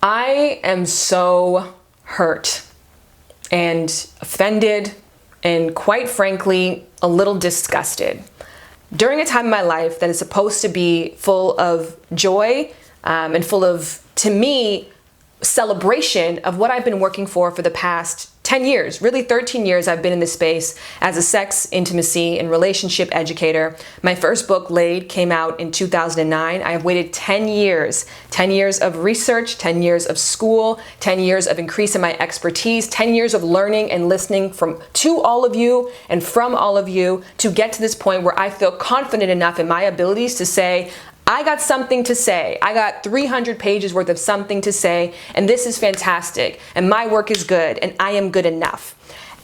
I am so hurt and offended and, quite frankly, a little disgusted. During a time in my life that is supposed to be full of joy and full of, to me, celebration of what I've been working for the past 10 years, really 13 years I've been in this space as a sex, intimacy, and relationship educator. My first book, Laid, came out in 2009. I have waited 10 years of research, 10 years of school, 10 years of increasing my expertise, 10 years of learning and listening to all of you and from all of you to get to this point where I feel confident enough in my abilities to say, I got something to say. I got 300 pages worth of something to say, and this is fantastic, and my work is good, and I am good enough.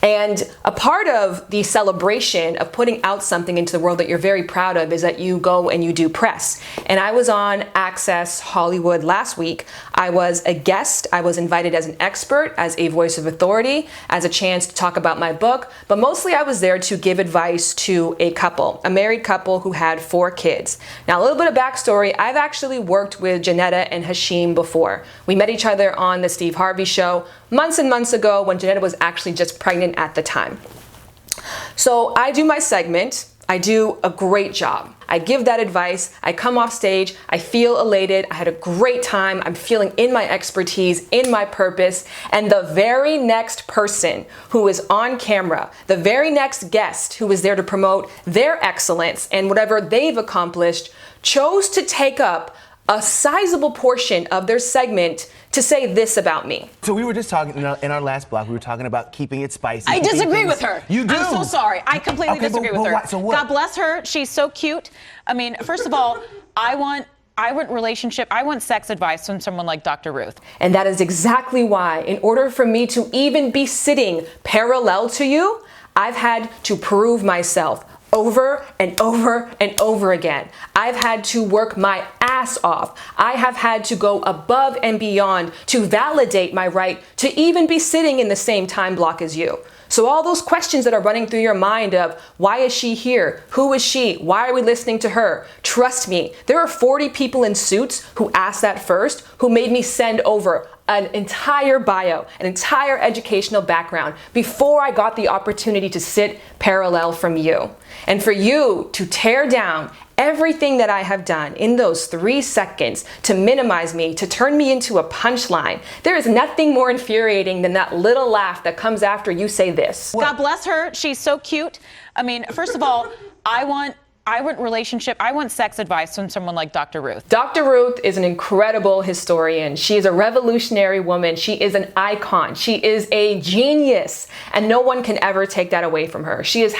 And a part of the celebration of putting out something into the world that you're very proud of is that you go and you do press. And I was on Access Hollywood last week. I was a guest. I was invited as an expert, as a voice of authority, as a chance to talk about my book. But mostly I was there to give advice to a couple, a married couple who had 4 kids. Now, a little bit of backstory. I've actually worked with Janetta and Hashim before. We met each other on the Steve Harvey show months and months ago when Janetta was actually just pregnant at the time. So I do my segment. I do a great job. I give that advice. I come off stage. I feel elated. I had a great time. I'm feeling in my expertise, in my purpose. And the very next person who is on camera, the very next guest who is there to promote their excellence and whatever they've accomplished, chose to take up a sizable portion of their segment to say this about me. So we were just talking in our last block, we were talking about keeping it spicy. I disagree with her. You do? I'm so sorry. I completely disagree with her. So what? God bless her. She's so cute. I mean, first of all, I want sex advice from someone like Dr. Ruth. And that is exactly why, in order for me to even be sitting parallel to you, I've had to prove myself over and over and over again. I've had to work my ass off. I have had to go above and beyond to validate my right to even be sitting in the same time block as you. So all those questions that are running through your mind of why is she here? Who is she? Why are we listening to her? Trust me, there are 40 people in suits who asked that first, who made me send over an entire bio, an entire educational background before I got the opportunity to sit parallel from you. And for you to tear down everything that I have done in those 3 seconds to minimize me, to turn me into a punchline, there is nothing more infuriating than that little laugh that comes after you say this. God bless her. She's so cute. I mean, first of all, I want sex advice from someone like Dr. Ruth. Dr. Ruth is an incredible historian. She is a revolutionary woman. She is an icon. She is a genius, and no one can ever take that away from her. She is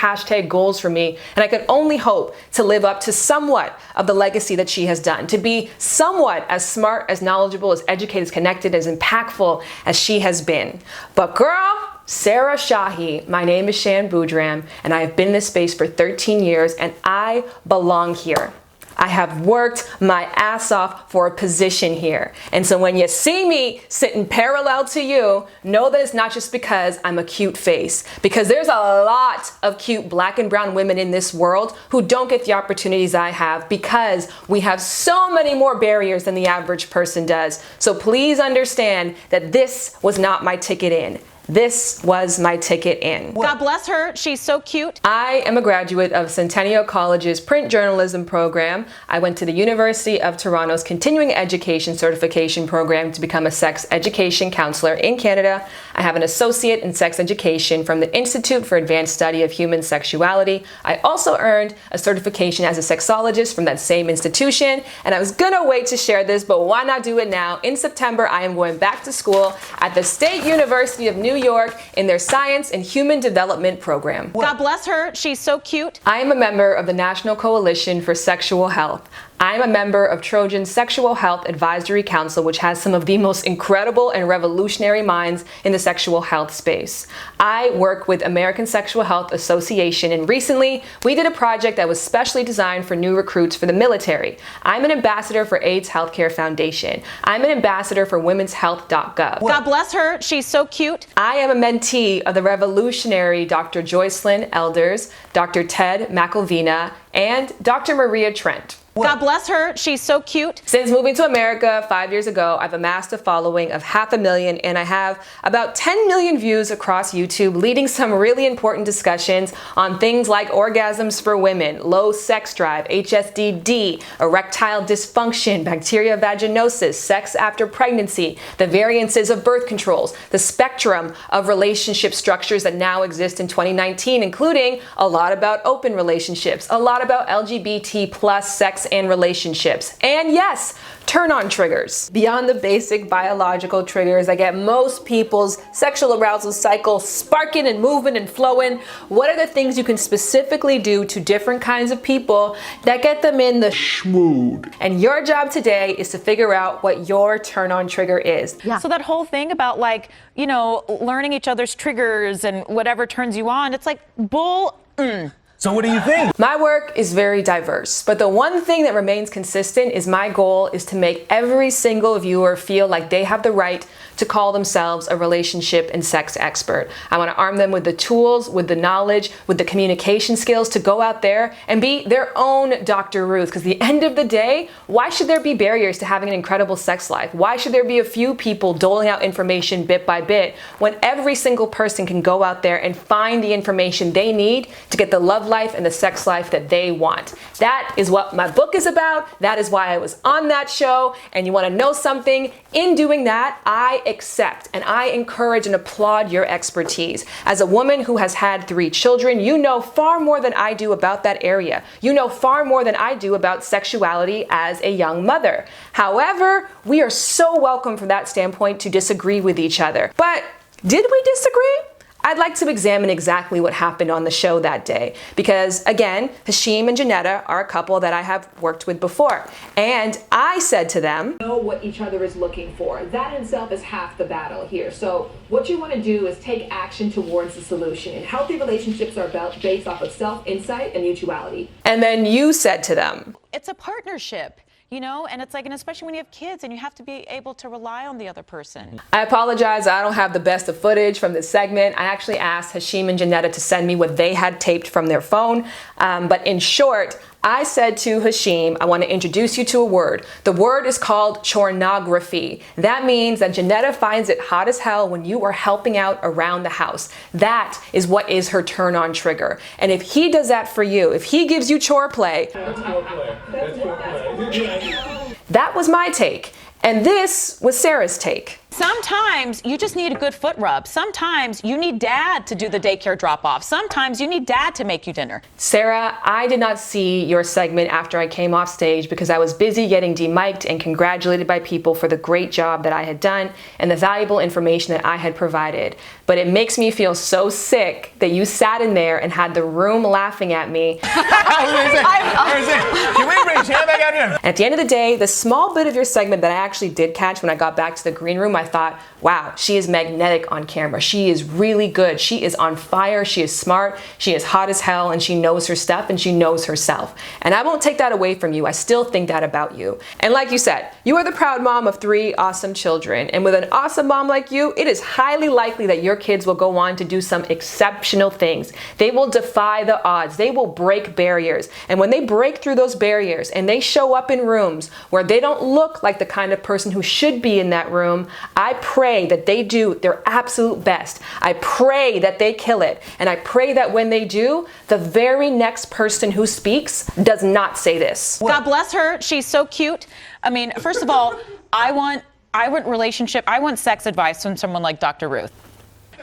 #goals for me, and I can only hope to live up to somewhat of the legacy that she has done, to be somewhat as smart, as knowledgeable, as educated, as connected, as impactful as she has been. But girl, Sarah Shahi, my name is Shan, and I have been in this space for 13 years, and I belong here. I have worked my ass off for a position here. And so when you see me sitting parallel to you, know that it's not just because I'm a cute face, because there's a lot of cute black and brown women in this world who don't get the opportunities I have because we have so many more barriers than the average person does. So please understand that this was not my ticket in. This was my ticket in. God bless her. She's so cute. I am a graduate of Centennial College's print journalism program. I went to the University of Toronto's continuing education certification program to become a sex education counselor in Canada. I have an associate in sex education from the Institute for Advanced Study of Human Sexuality. I also earned a certification as a sexologist from that same institution. And I was gonna wait to share this, but why not do it now? In September, I am going back to school at the State University of New York in their Science and Human Development program. God bless her. She's so cute. I am a member of the National Coalition for Sexual Health. I am a member of Trojan's Sexual Health Advisory Council, which has some of the most incredible and revolutionary minds in the sexual health space. I work with American Sexual Health Association, and recently we did a project that was specially designed for new recruits for the military. I'm an ambassador for AIDS Healthcare Foundation. I'm an ambassador for womenshealth.gov. God bless her. She's so cute. I am a mentee of the revolutionary Dr. Joycelyn Elders, Dr. Ted McElvina, and Dr. Maria Trent. God bless her. She's so cute. Since moving to America 5 years ago, I've amassed a following of 500,000, and I have about 10 million views across YouTube, leading some really important discussions on things like orgasms for women, low sex drive, HSDD, erectile dysfunction, bacteria vaginosis, sex after pregnancy, the variances of birth controls, the spectrum of relationship structures that now exist in 2019, including a lot about open relationships, a lot about LGBT plus sex and relationships, and yes, turn-on triggers. Beyond the basic biological triggers that get most people's sexual arousal cycle sparking and moving and flowing, what are the things you can specifically do to different kinds of people that get them in the schmood? And your job today is to figure out what your turn-on trigger is. Yeah. So that whole thing about, like, you know, learning each other's triggers and whatever turns you on, it's like bull. So what do you think? My work is very diverse, but the one thing that remains consistent is my goal is to make every single viewer feel like they have the right to call themselves a relationship and sex expert. I want to arm them with the tools, with the knowledge, with the communication skills to go out there and be their own Dr. Ruth. Because at the end of the day, why should there be barriers to having an incredible sex life? Why should there be a few people doling out information bit by bit when every single person can go out there and find the information they need to get the love life and the sex life that they want? That is what my book is about. That is why I was on that show. And you want to know something? In doing that, I accept and I encourage and applaud your expertise. As a woman who has had 3 children, you know far more than I do about that area. You know far more than I do about sexuality as a young mother. However, we are so welcome from that standpoint to disagree with each other. But did we disagree? I'd like to examine exactly what happened on the show that day because, again, Hashim and Janetta are a couple that I have worked with before. And I said to them, know what each other is looking for. That in itself is half the battle here. So what you want to do is take action towards the solution. And healthy relationships are based off of self-insight and mutuality. And then you said to them, it's a partnership. You know, and it's like, and especially when you have kids and you have to be able to rely on the other person. I apologize, I don't have the best of footage from this segment. I actually asked Hashim and Janetta to send me what they had taped from their phone. But in short, I said to Hashim, I want to introduce you to a word. The word is called chornography. That means that Janetta finds it hot as hell when you are helping out around the house. That is what is her turn on trigger. And if he does that for you, if he gives you chore play, that was my take. And this was Sarah's take. Sometimes you just need a good foot rub. Sometimes you need dad to do the daycare drop off. Sometimes you need dad to make you dinner. Sarah, I did not see your segment after I came off stage because I was busy getting demiked and congratulated by people for the great job that I had done and the valuable information that I had provided. But it makes me feel so sick that you sat in there and had the room laughing at me. Can we bring Shan back out here? At the end of the day, the small bit of your segment that I actually did catch when I got back to the green room, I thought, wow, she is magnetic on camera. She is really good. She is on fire. She is smart. She is hot as hell, and she knows her stuff and she knows herself. And I won't take that away from you. I still think that about you. And like you said, you are the proud mom of 3 awesome children. And with an awesome mom like you, it is highly likely that your kids will go on to do some exceptional things. They will defy the odds. They will break barriers. And when they break through those barriers and they show up in rooms where they don't look like the kind of person who should be in that room, I pray that they do their absolute best. I pray that they kill it. And I pray that when they do, the very next person who speaks does not say this. God bless her. She's so cute. I mean, first of all, I want sex advice from someone like Dr. Ruth.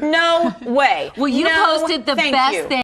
No way. Well, you posted the best thing.